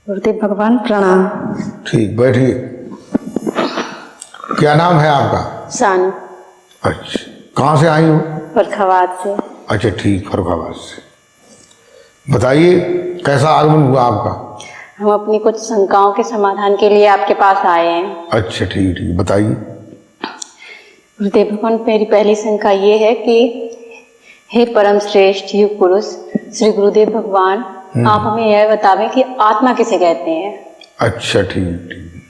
गुरुदेव भगवान प्रणाम। ठीक, बैठिए। क्या नाम है आपका? सानू। अच्छा, कहाँ से आई हो? फर्रुखाबाद से। अच्छा ठीक, फर्रुखाबाद से। बताइए कैसा आगमन हुआ आपका? हम अपनी कुछ शंकाओं के समाधान के लिए आपके पास आए हैं। अच्छा ठीक ठीक, बताइए। गुरुदेव भगवान, मेरी पहली शंका ये है कि हे परम श्रेष्ठ युग पुरुष श्री गुरुदेव भगवान, आप हमें यह बतावें कि आत्मा किसे कहते हैं? अच्छा ठीक ठीक,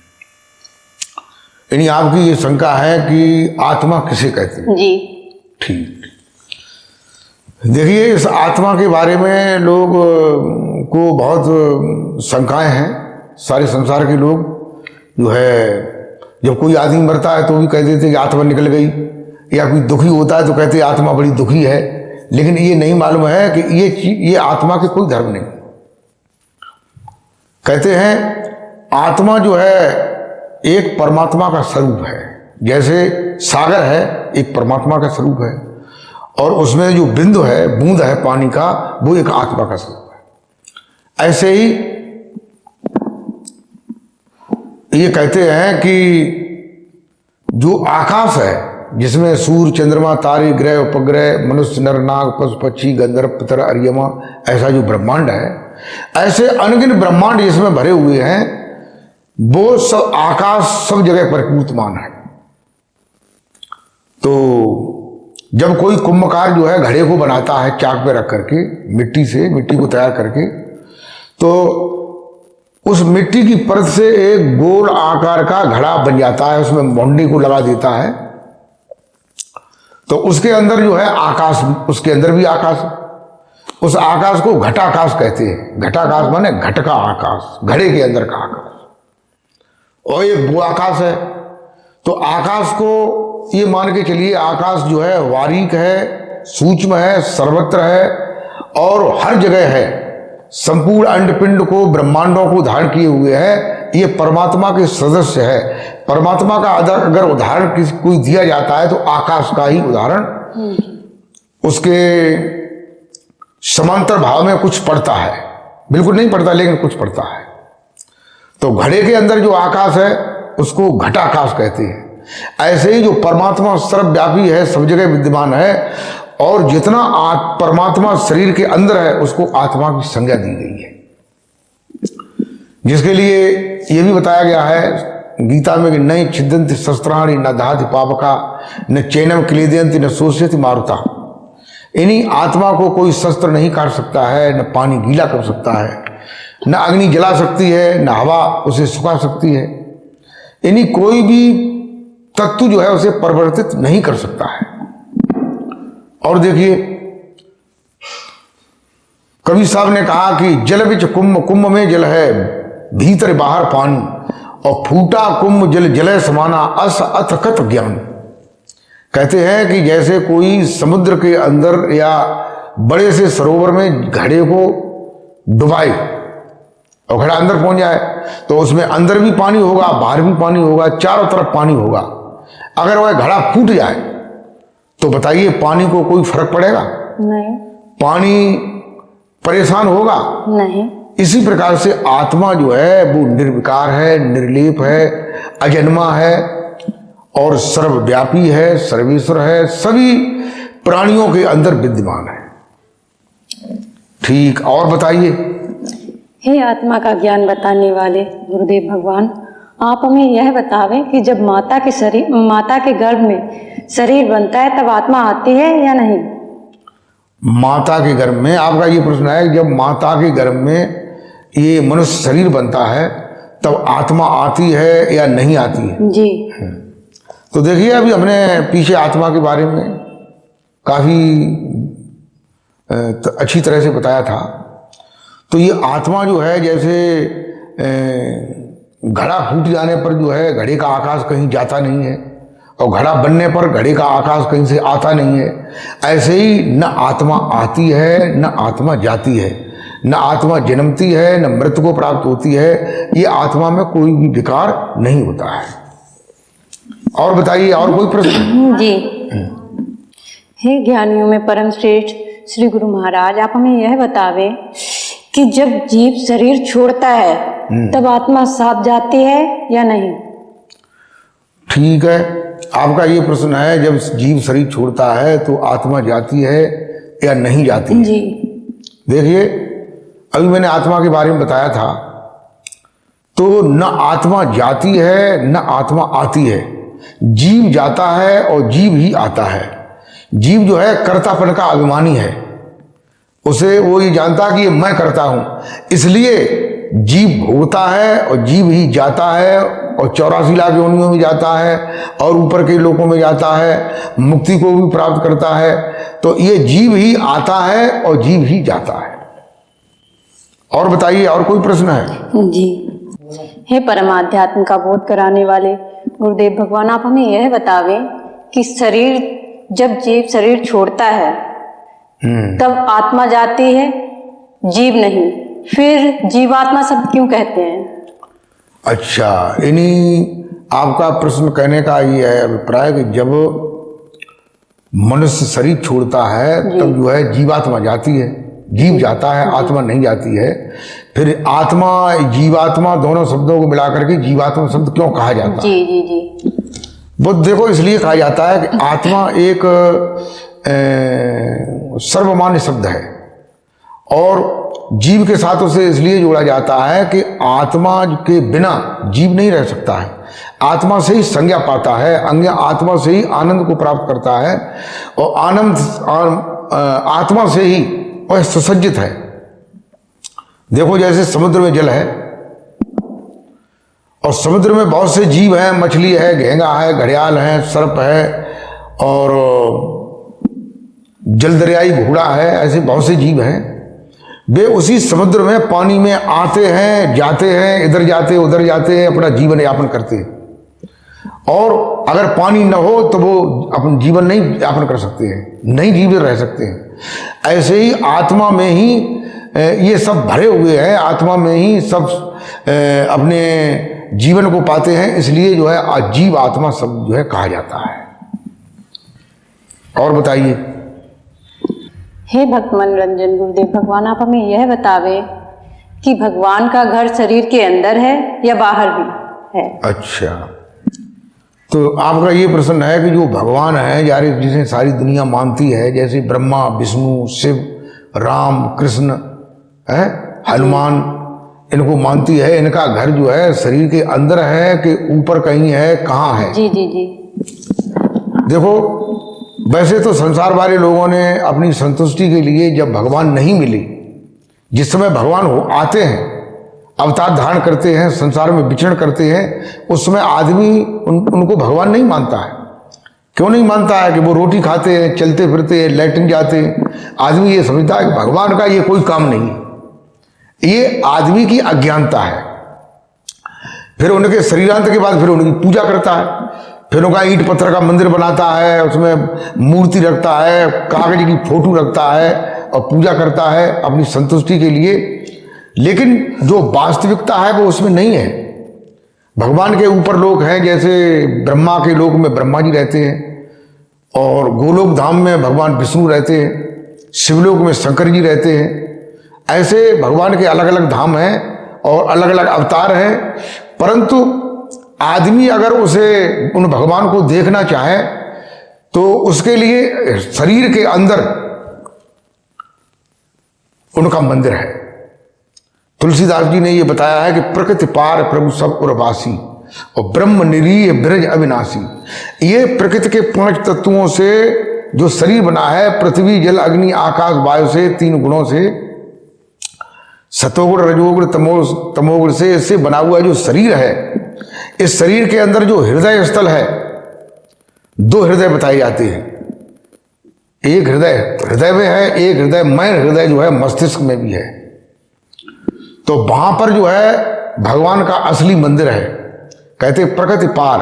यानी आपकी ये शंका है कि आत्मा किसे कहते हैं? जी ठीक। देखिए, इस आत्मा के बारे में लोग को बहुत शंकाएं हैं। सारे संसार के लोग जो है, जब कोई आदमी मरता है तो भी कह देते कि आत्मा निकल गई, या कोई दुखी होता है तो कहते आत्मा बड़ी दुखी है। लेकिन ये नहीं मालूम है कि ये आत्मा के कोई धर्म नहीं। कहते हैं आत्मा जो है एक परमात्मा का स्वरूप है। जैसे सागर है एक परमात्मा का स्वरूप है, और उसमें जो बिंदु है, बूंद है पानी का, वो एक आत्मा का स्वरूप है। ऐसे ही ये कहते हैं कि जो आकाश है, जिसमें सूर्य, चंद्रमा, तारे, ग्रह, उपग्रह, मनुष्य, नर, नाग, पशु, पक्षी, गंधर्व, पितर, अर्यमा, ऐसा जो ब्रह्मांड है, ऐसे अनगिनत ब्रह्मांड जिसमें भरे हुए हैं, वो सब आकाश सब जगह परिपूर्तमान है। तो जब कोई कुंभकार जो है घड़े को बनाता है चाक पे रख करके, मिट्टी को तैयार करके, तो उस मिट्टी की परत से एक गोल आकार का घड़ा बन जाता है, उसमें मोंडी को लगा देता है, तो उसके अंदर जो है आकाश, उसके अंदर भी आकाश, उस आकाश को घटाकाश कहते हैं। घटाकाश माने घट का आकाश, घड़े के अंदर का आकाश, और ये वो आकाश है। तो आकाश को ये मान के चलिए, आकाश जो है बारीक है, सूक्ष्म है, सर्वत्र है और हर जगह है। संपूर्ण अंडपिंड को, ब्रह्मांडों को धारण किए हुए है। ये परमात्मा के सदस्य है। परमात्मा का अगर उदाहरण किसी कोई दिया जाता है तो आकाश का ही उदाहरण उसके समांतर भाव में कुछ पड़ता है, बिल्कुल नहीं पड़ता लेकिन कुछ पड़ता है। तो घड़े के अंदर जो आकाश है उसको घटाकाश कहते हैं। ऐसे ही जो परमात्मा सर्वव्यापी है, सब जगह विद्यमान है, और जितना परमात्मा शरीर के अंदर है उसको आत्मा की संज्ञा दी गई है। जिसके लिए ये भी बताया गया है गीता में कि न छिदन्ति शस्त्राणि न दहति पावका न चैनम क्लेदयन्ति न शोष्यति मारुता। इन्हीं आत्मा को कोई शस्त्र नहीं काट सकता है, न पानी गीला कर सकता है, न अग्नि जला सकती है, न हवा उसे सुखा सकती है। इन्हीं कोई भी तत्व जो है उसे परिवर्तित नहीं कर सकता है। और देखिए, कवि साहब ने कहा कि जल बिच कुंभ, कुंभ में जल है, भीतर बाहर पानी, और फूटा कुंभ जल जले समाना, अस अथ कथ ज्ञान। कहते हैं कि जैसे कोई समुद्र के अंदर या बड़े से सरोवर में घड़े को डुबाए और घड़ा अंदर पहुंच जाए, तो उसमें अंदर भी पानी होगा, बाहर भी पानी होगा, चारों तरफ पानी होगा। अगर वह घड़ा फूट जाए तो बताइए पानी को कोई फर्क पड़ेगा? नहीं। पानी परेशान होगा? नहीं। इसी प्रकार से आत्मा जो है वो निर्विकार है, निर्लेप है, अजन्मा है और सर्वव्यापी है, सर्वेश्वर है, सभी प्राणियों के अंदर विद्यमान है। ठीक, और बताइए। हे आत्मा का ज्ञान बताने वाले गुरुदेव भगवान, आप हमें यह बतावें कि जब माता के गर्भ में शरीर बनता है तब आत्मा आती है या नहीं? माता के गर्भ में, आपका ये प्रश्न है, जब माता के गर्भ में ये मनुष्य शरीर बनता है तब आत्मा आती है या नहीं आती है? जी। तो देखिए, अभी हमने पीछे आत्मा के बारे में काफी अच्छी तरह से बताया था। तो ये आत्मा जो है, जैसे घड़ा फूट जाने पर जो है घड़े का आकाश कहीं जाता नहीं है, और घड़ा बनने पर घड़े का आकाश कहीं से आता नहीं है। ऐसे ही न आत्मा आती है न आत्मा जाती है, न आत्मा जन्मती है न मृत्यु को प्राप्त होती है। ये आत्मा में कोई भी विकार नहीं होता है। और बताइए, और कोई प्रश्न? जी। हे ज्ञानियों में परम श्रेष्ठ श्री गुरु महाराज, आप हमें यह बतावे कि जब जीव शरीर छोड़ता है तब आत्मा साथ जाती है या नहीं? ठीक है, आपका ये प्रश्न है, जब जीव शरीर छोड़ता है तो आत्मा जाती है या नहीं जाती है? जी देखिए, अभी मैंने आत्मा के बारे में बताया था, तो न आत्मा जाती है न आत्मा आती है। जीव जाता है और जीव ही आता है। जीव जो है कर्तापन का अभिमानी है, उसे वो ये जानता कि ये मैं करता हूं, इसलिए जीव भोगता है और जीव ही जाता है और 84 लाख योनियों में जाता है और ऊपर के लोकों में जाता है, मुक्ति को भी प्राप्त करता है। तो ये जीव ही आता है और जीव ही जाता है। और बताइए, और कोई प्रश्न है? जी, हे परमाध्यात्म का बोध कराने वाले गुरुदेव भगवान, आप हमें यह बतावें कि जब जीव शरीर छोड़ता है तब आत्मा जाती है, जीव नहीं, फिर जीवात्मा शब्द क्यों कहते हैं? अच्छा, इन्हीं आपका प्रश्न कहने का ये है अभिप्राय कि जब मनुष्य शरीर छोड़ता है तब जो है जीवात्मा जाती है, जीव जाता है, आत्मा नहीं जाती है। फिर आत्मा जीवात्मा दोनों शब्दों को मिलाकर के जीवात्मा शब्द क्यों कहा जाता है? जी जी जी, वो देखो, इसलिए कहा जाता है कि आत्मा एक सर्वमान्य शब्द है और जीव के साथ उसे इसलिए जोड़ा जाता है कि आत्मा के बिना जीव नहीं रह सकता है। आत्मा से ही संज्ञा पाता है, आत्मा से ही आनंद को प्राप्त करता है और आनंद आत्मा से ही वह सुसज्जित है। देखो, जैसे समुद्र में जल है और समुद्र में बहुत से जीव हैं, मछली है, घेंगा है, घड़ियाल है, सर्प है और जलदरियाई घोड़ा है, ऐसे बहुत से जीव हैं। वे उसी समुद्र में पानी में आते हैं, जाते हैं, इधर जाते उधर जाते हैं, अपना जीवन यापन करते हैं। और अगर पानी न हो तो वो अपन जीवन नहीं यापन कर सकते हैं, नहीं जीवित रह सकते हैं। ऐसे ही आत्मा में ही ये सब भरे हुए हैं, आत्मा में ही सब अपने जीवन को पाते हैं, इसलिए जो है जीव आत्मा सब जो है कहा जाता है। और बताइए। हे भक्त मनोरंजन गुरुदेव भगवान, आप हमें यह बतावे कि भगवान का घर शरीर के अंदर है या बाहर भी है? अच्छा, तो आपका ये प्रश्न है कि जो भगवान है यार, जिसे सारी दुनिया मानती है, जैसे ब्रह्मा, विष्णु, शिव, राम, कृष्ण है, हनुमान, इनको मानती है, इनका घर जो है शरीर के अंदर है कि ऊपर कहीं है, कहाँ है? जी जी जी, देखो, वैसे तो संसार वाले लोगों ने अपनी संतुष्टि के लिए जब भगवान नहीं मिली, जिस समय भगवान आते हैं, अवतार धारण करते हैं, संसार में विचरण करते हैं, उस समय आदमी उनको भगवान नहीं मानता है। क्यों नहीं मानता है? कि वो रोटी खाते हैं, चलते फिरते हैं, लैट्रिन जाते हैं। आदमी ये समझता है कि भगवान का ये कोई काम नहीं है। ये आदमी की अज्ञानता है। फिर उनके शरीरांत के बाद फिर उनकी पूजा करता है, फिर उनका ईंट पत्थर का मंदिर बनाता है, उसमें मूर्ति रखता है, कागज की फोटो रखता है और पूजा करता है अपनी संतुष्टि के लिए। लेकिन जो वास्तविकता है वो उसमें नहीं है। भगवान के ऊपर लोग हैं, जैसे ब्रह्मा के लोक में ब्रह्मा जी रहते हैं और गोलोक धाम में भगवान विष्णु रहते हैं, शिवलोक में शंकर जी रहते हैं। ऐसे भगवान के अलग अलग धाम हैं और अलग अलग अवतार हैं। परंतु आदमी अगर उन भगवान को देखना चाहे तो उसके लिए शरीर के अंदर उनका मंदिर है। तुलसीदास जी ने यह बताया है कि प्रकृति पार प्रभु सब उर्वासी और ब्रह्म निरीह ब्रज अविनाशी। ये प्रकृति के 5 तत्वों से जो शरीर बना है, पृथ्वी जल अग्नि आकाश वायु से, 3 गुणों से, सतोगुण रजोगुण तमोगुण से इससे बना हुआ जो शरीर है, इस शरीर के अंदर जो हृदय स्थल है, 2 हृदय बताए जाते हैं। एक हृदय में है, एक हृदय मैन हृदय जो है मस्तिष्क में भी है। तो वहां पर जो है भगवान का असली मंदिर है। कहते प्रकृति पार,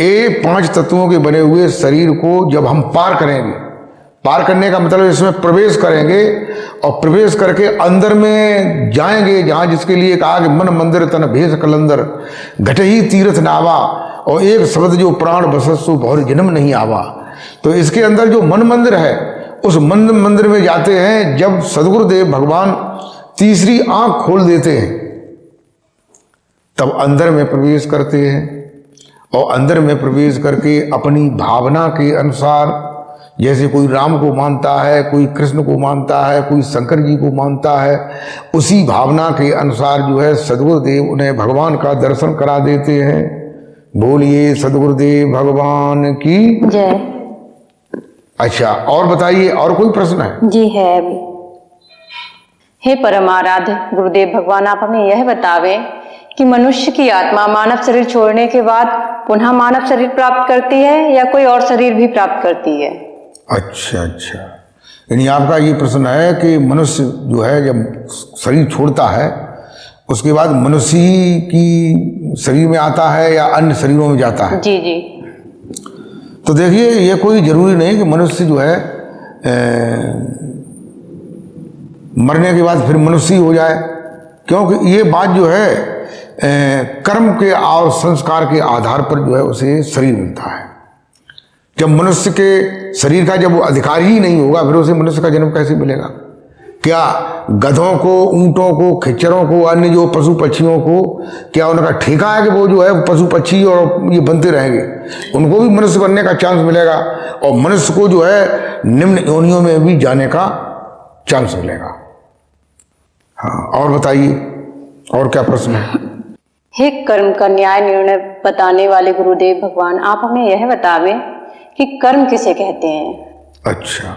ये 5 तत्वों के बने हुए शरीर को जब हम पार करेंगे, पार करने का मतलब इसमें प्रवेश करेंगे और प्रवेश करके अंदर में जाएंगे, जहां जिसके लिए कहा कि मन मंदिर तन भेष कलंदर घटे ही तीर्थ नावा, और एक शब्द जो प्राण बसस्सु बहुर जन्म नहीं आवा। तो इसके अंदर जो मन मंदिर है, उस मन मंदिर में जाते हैं जब सदगुरुदेव भगवान तीसरी आंख खोल देते हैं। तब अंदर में प्रवेश करते हैं और अंदर में प्रवेश करके अपनी भावना के अनुसार, जैसे कोई राम को मानता है, कोई कृष्ण को मानता है, कोई शंकर जी को मानता है, उसी भावना के अनुसार जो है सदगुरुदेव उन्हें भगवान का दर्शन करा देते हैं। बोलिए सदगुरुदेव भगवान की जय। अच्छा, और बताइए, और कोई प्रश्न है? जी है अभी। हे परम आराध्य गुरुदेव भगवान, आप हमें यह बतावें कि मनुष्य की आत्मा मानव शरीर छोड़ने के बाद पुनः मानव शरीर प्राप्त करती है या कोई और शरीर भी प्राप्त करती है? अच्छा, यानी आपका ये प्रश्न है कि मनुष्य जो है जब शरीर छोड़ता है उसके बाद मनुष्य की शरीर में आता है या अन्य शरीरों में जाता है? जी जी। तो देखिए, ये कोई जरूरी नहीं कि मनुष्य जो है मरने के बाद फिर मनुष्य ही हो जाए, क्योंकि ये बात जो है कर्म के और संस्कार के आधार पर जो है उसे शरीर मिलता है। जब मनुष्य के शरीर का जब वो अधिकार ही नहीं होगा फिर उसे मनुष्य का जन्म कैसे मिलेगा? क्या गधों को, ऊंटों को, खच्चरों को, अन्य जो पशु पक्षियों को क्या उनका ठेका है कि वो जो है पशु पक्षी और ये बनते रहेंगे? उनको भी मनुष्य बनने का चांस मिलेगा और मनुष्य को जो है निम्न योनियों में भी जाने का चांस मिलेगा। हाँ, और बताइए, और क्या प्रश्न है? हे कर्म का न्याय निर्णय बताने वाले गुरुदेव भगवान, आप हमें यह बतावें कि कर्म किसे कहते हैं? अच्छा,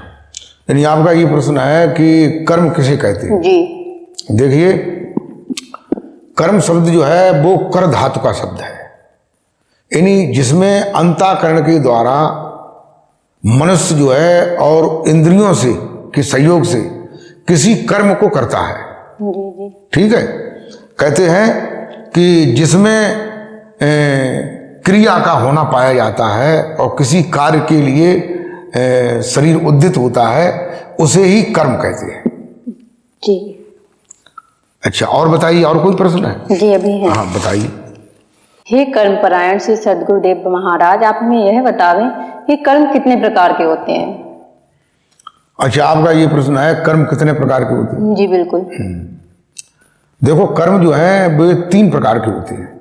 यानी आपका ये प्रश्न है कि कर्म किसे कहते हैं? जी। देखिए, कर्म शब्द जो है वो कर धातु का शब्द है, यानी जिसमें अंतःकरण के द्वारा मनुष्य जो है और इंद्रियों से के सहयोग से किसी कर्म को करता है। जी जी। ठीक है, कहते हैं कि जिसमें क्रिया का होना पाया जाता है और किसी कार्य के लिए शरीर उद्यत होता है उसे ही कर्म कहते हैं। जी। अच्छा, और बताइए, और कोई प्रश्न है? जी अभी है। हाँ, बताइए। हे कर्म परायण श्री सदगुरुदेव महाराज, आप हमें यह बतावें कि कर्म कितने प्रकार के होते हैं? अच्छा, आपका ये प्रश्न है कर्म कितने प्रकार के होते हैं? जी बिल्कुल। देखो, कर्म जो है वो 3 प्रकार के होते हैं।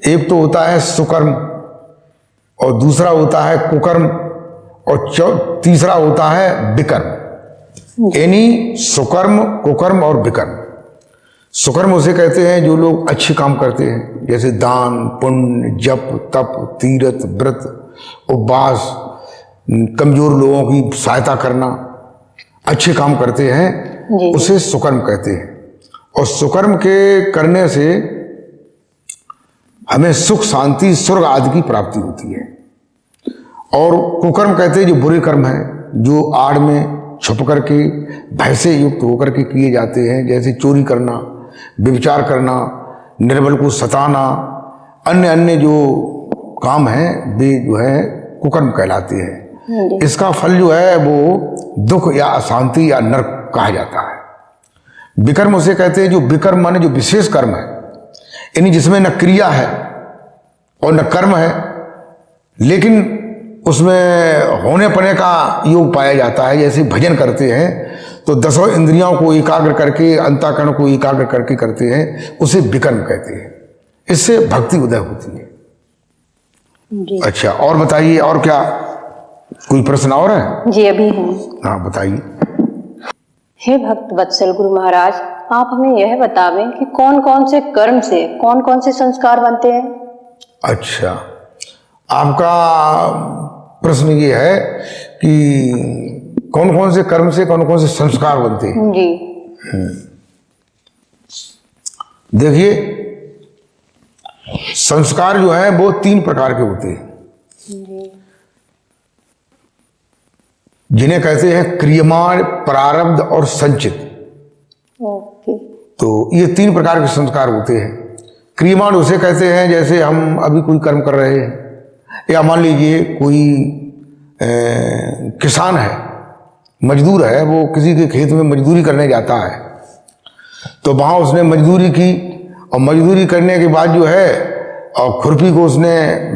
एक तो होता है सुकर्म और दूसरा होता है कुकर्म और तीसरा होता है विकर्म। यानी सुकर्म, कुकर्म और विकर्म। सुकर्म उसे कहते हैं जो लोग अच्छे काम करते हैं, जैसे दान, पुण्य, जप, तप, तीर्थ, व्रत, उपवास, कमजोर लोगों की सहायता करना, अच्छे काम करते हैं, उसे सुकर्म कहते हैं। और सुकर्म के करने से हमें सुख, शांति, स्वर्ग आदि की प्राप्ति होती है। और कुकर्म कहते हैं जो बुरे कर्म हैं, जो आड़ में छुप करके भय से युक्त होकर के किए जाते हैं, जैसे चोरी करना, व्यभिचार करना, निर्बल को सताना, अन्य अन्य जो काम हैं वे जो है कुकर्म कहलाते हैं। इसका फल जो है वो दुख या अशांति या नरक कहा जाता है। विकर्म उसे कहते हैं जो विकर्म माने जो विशेष कर्म है, यानी जिसमें न क्रिया है और न कर्म है, लेकिन उसमें होने पने का योग पाया जाता है। जैसे भजन करते हैं तो 10 इंद्रियों को एकाग्र करके, अंतःकरण को एकाग्र करके करते हैं, उसे विकर्म कहते हैं। इससे भक्ति उदय होती है। जी। अच्छा, और बताइए, और क्या कोई प्रश्न और है? जी अभी है। हाँ, बताइए। हे भक्त वत्सल गुरु महाराज, आप हमें यह बतावें कि कौन कौन से कर्म से कौन कौन से संस्कार बनते हैं? अच्छा, आपका प्रश्न ये है कि कौन कौन से कर्म से कौन कौन से संस्कार बनते हैं? जी। देखिए, संस्कार जो है वो 3 प्रकार के होते हैं, जिन्हें कहते हैं क्रियमाण, प्रारब्ध और संचित। ओके। तो ये 3 प्रकार के संस्कार होते हैं। क्रियमाण उसे कहते हैं जैसे हम अभी कोई कर्म कर रहे हैं, या मान लीजिए कोई किसान है, मजदूर है, वो किसी के खेत में मजदूरी करने जाता है, तो वहाँ उसने मजदूरी की और मजदूरी करने के बाद जो है और खुरपी को उसने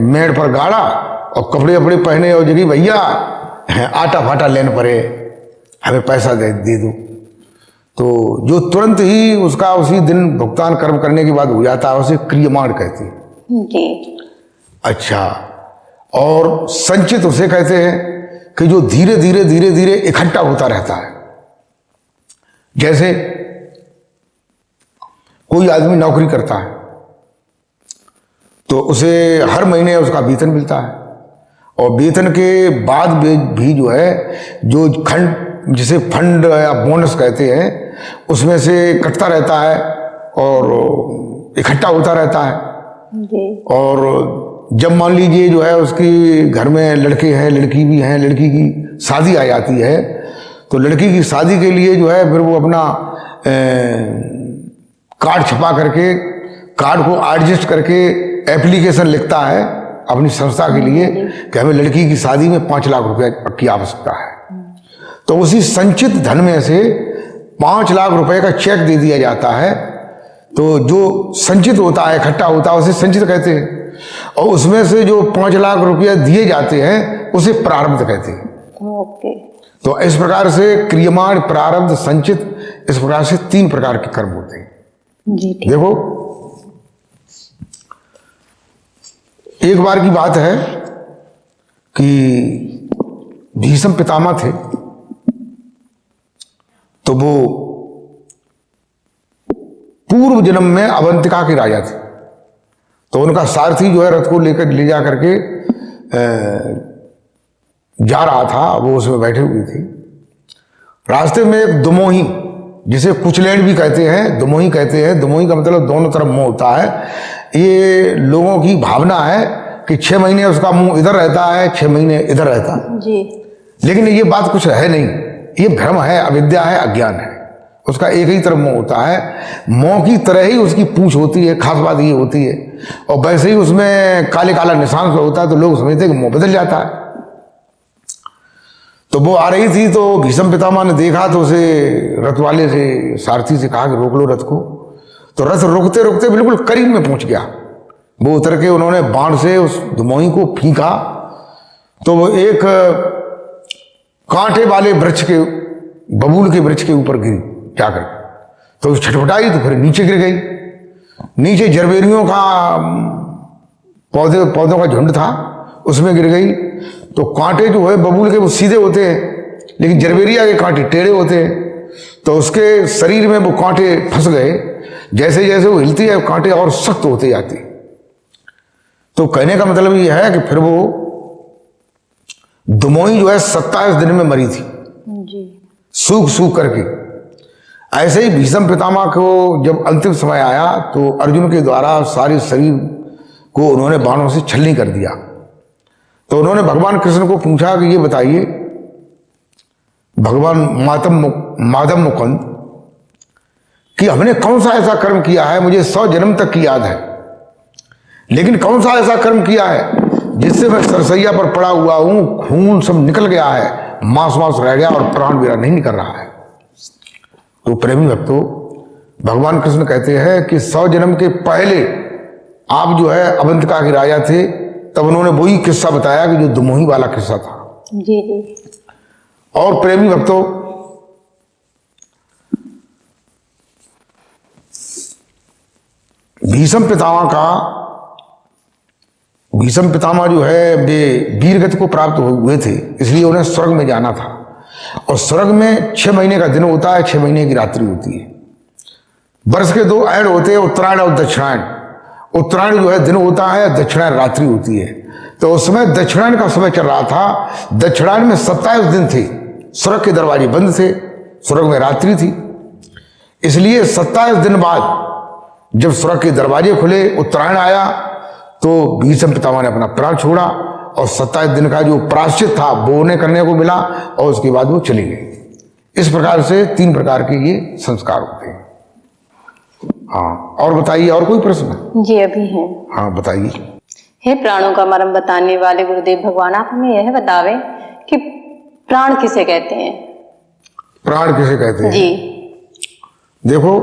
मेड़ पर गाड़ा और कपड़े वपड़े पहने और जगी भैया आटा फाटा लेने पड़े, हमें पैसा दे दो। तो जो तुरंत ही उसका उसी दिन भुगतान कर्म करने के बाद हो जाता है उसे क्रियमाण कहते हैं। जी। अच्छा, और संचित उसे कहते हैं कि जो धीरे धीरे धीरे धीरे इकट्ठा होता रहता है। जैसे कोई आदमी नौकरी करता है तो उसे हर महीने उसका वेतन मिलता है, और वेतन के बाद भी जो है जो खंड जिसे फंड या बोनस कहते हैं उसमें से कटता रहता है और इकट्ठा होता रहता है। जी। और जब मान लीजिए जो है उसकी घर में लड़के हैं, लड़की भी हैं, लड़की की शादी आ जाती है तो लड़की की शादी के लिए जो है फिर वो अपना कार्ड छपा करके, कार्ड को एडजस्ट करके एप्लीकेशन लिखता है अपनी संस्था के लिए कि हमें लड़की की शादी में 5 लाख रुपए की आवश्यकता है। तो उसी संचित धन में से 5 लाख रुपए का चेक दे दिया जाता है। तो जो संचित होता है, इकट्ठा होता है, उसे संचित कहते हैं, और उसमें से जो 5 लाख रुपया दिए जाते हैं उसे प्रारब्ध कहते हैं। ओके। तो इस प्रकार से क्रियमाण, प्रारब्ध, संचित, इस प्रकार से 3 प्रकार के कर्म होते हैं। जी। देखो, एक बार की बात है कि भीष्म पितामह थे, तो वो पूर्व जन्म में अवंतिका के राजा थे। तो उनका सारथी जो है रथ को लेकर ले जा करके जा रहा था, वो उसमें बैठे हुए थे। रास्ते में एक दुमोही, जिसे कुचलेंड भी कहते हैं, दुमोही कहते हैं। दुमोही का मतलब दोनों तरफ मुंह होता है। ये लोगों की भावना है कि 6 महीने उसका मुंह इधर रहता है, 6 महीने इधर रहता है। जी। लेकिन ये बात कुछ है नहीं, ये भ्रम है, अविद्या है, अज्ञान है। उसका एक ही तरफ मुंह होता है। मुंह की तरह ही उसकी पूंछ होती है, खास बात ये होती है। और वैसे ही उसमें काले काला निशान होता है, तो लोग समझते हैं कि मुंह बदल जाता है। तो वो आ रही थी, तो भीष्म पितामह ने देखा, तो उसे रथ वाले से, सारथी से कहा कि रोक लो रथ को। तो रथ रुकते रुकते बिल्कुल करीब में पहुंच गया। वो उतर के उन्होंने बाण से उस दुमोही को फींका, तो वो एक कांटे वाले वृक्ष के, बबूल के वृक्ष के ऊपर गिरी जाकर। तो छटपटाई तो फिर नीचे गिर गई। नीचे जरबेरियों का पौधों का झुंड था, उसमें गिर गई। तो कांटे जो है बबूल के वो सीधे होते हैं, लेकिन जरबेरिया के कांटे टेढ़े होते हैं। तो उसके शरीर में वो कांटे फंस गए। जैसे जैसे वो हिलती है, कांटे और सख्त होते जाते। तो कहने का मतलब ये है कि फिर वो दुमोही जो है 27 दिन में मरी थी, जी। सूख सूख करके। ऐसे ही भीष्म पितामह को जब अंतिम समय आया तो अर्जुन के द्वारा सारे शरीर को उन्होंने बाणों से छलनी कर दिया। तो उन्होंने भगवान कृष्ण को पूछा कि ये बताइए भगवान माधव मुकुंद कि हमने कौन सा ऐसा कर्म किया है, मुझे 100 जन्म तक की याद है, लेकिन कौन सा ऐसा कर्म किया है जिससे मैं सरसैया पर पड़ा हुआ हूं, खून सब निकल गया है, मांस मांस रह गया और प्राण मेरा नहीं निकल रहा है। तो प्रेमी भक्तों, भगवान कृष्ण कहते हैं कि 100 जन्म के पहले आप जो है अवंतिका के राजा थे, तब उन्होंने वही किस्सा बताया कि जो दुमोही वाला किस्सा था। जी जी। और प्रेमी भक्तों, भीष्म पितामह जो है वे वीरगति को प्राप्त हुए थे, इसलिए उन्हें स्वर्ग में जाना था। और स्वर्ग में 6 महीने का दिन होता है, 6 महीने की रात्रि होती है। वर्ष के 2 ऐड होते हैं, उत्तरायण और दक्षिणायन। उत्तरायण जो है दिन होता है, दक्षिणायन रात्रि होती है। तो उस समय दक्षिणायन का समय चल रहा था। दक्षिणायन में 27 दिन थे, स्वर्ग के दरवाजे बंद थे, स्वर्ग में रात्रि थी। इसलिए 27 दिन बाद जब स्वर्ग के दरवाजे खुले, उत्तरायण आया, तो भीष्म पितामह ने अपना प्राण छोड़ा और 27 दिन का जो प्रायश्चित था वो उन्हें करने को मिला, और उसके बाद वो चली गई। इस प्रकार से 3 प्रकार के ये संस्कार होते हैं। हाँ, और बताइए, और कोई प्रश्न? जी अभी है। हाँ बताइए। हे प्राणों का मर्म बताने वाले गुरुदेव भगवान, आप हमें यह बतावें कि प्राण किसे कहते हैं? प्राण किसे कहते हैं? जी। देखो,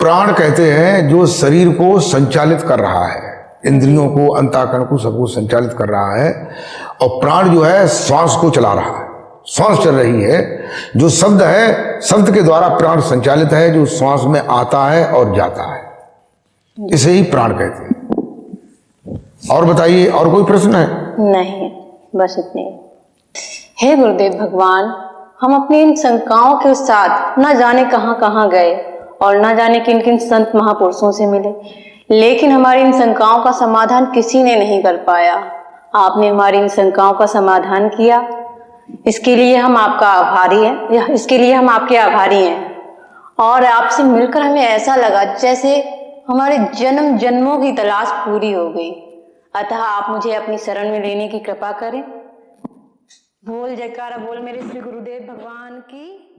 प्राण कहते हैं जो शरीर को संचालित कर रहा है, इंद्रियों को, अंतःकरण को, सबको संचालित कर रहा है। और प्राण जो है श्वास को चला रहा है, श्वास चल रही है, जो शब्द है, शब्द के द्वारा प्राण संचालित है, जो श्वास में आता है और जाता है, इसे ही प्राण कहते हैं। और बताइए, और कोई प्रश्न है? नहीं, बस इतने। हे गुरुदेव भगवान, हम अपनी इन शंकाओं के साथ न जाने कहां कहां गए और न जाने किन किन संत महापुरुषों से मिले, लेकिन हमारी इन शंकाओं का समाधान किसी ने नहीं कर पाया। आपने हमारी इन शंकाओं का समाधान किया, इसके लिए हम आपका आभारी हैं, इसके लिए हम आपके आभारी हैं। और आपसे मिलकर हमें ऐसा लगा जैसे हमारे जन्म जन्मों की तलाश पूरी हो गई। अतः आप मुझे अपनी शरण में लेने की कृपा करें। बोल जयकारा बोल मेरे श्री गुरुदेव भगवान की।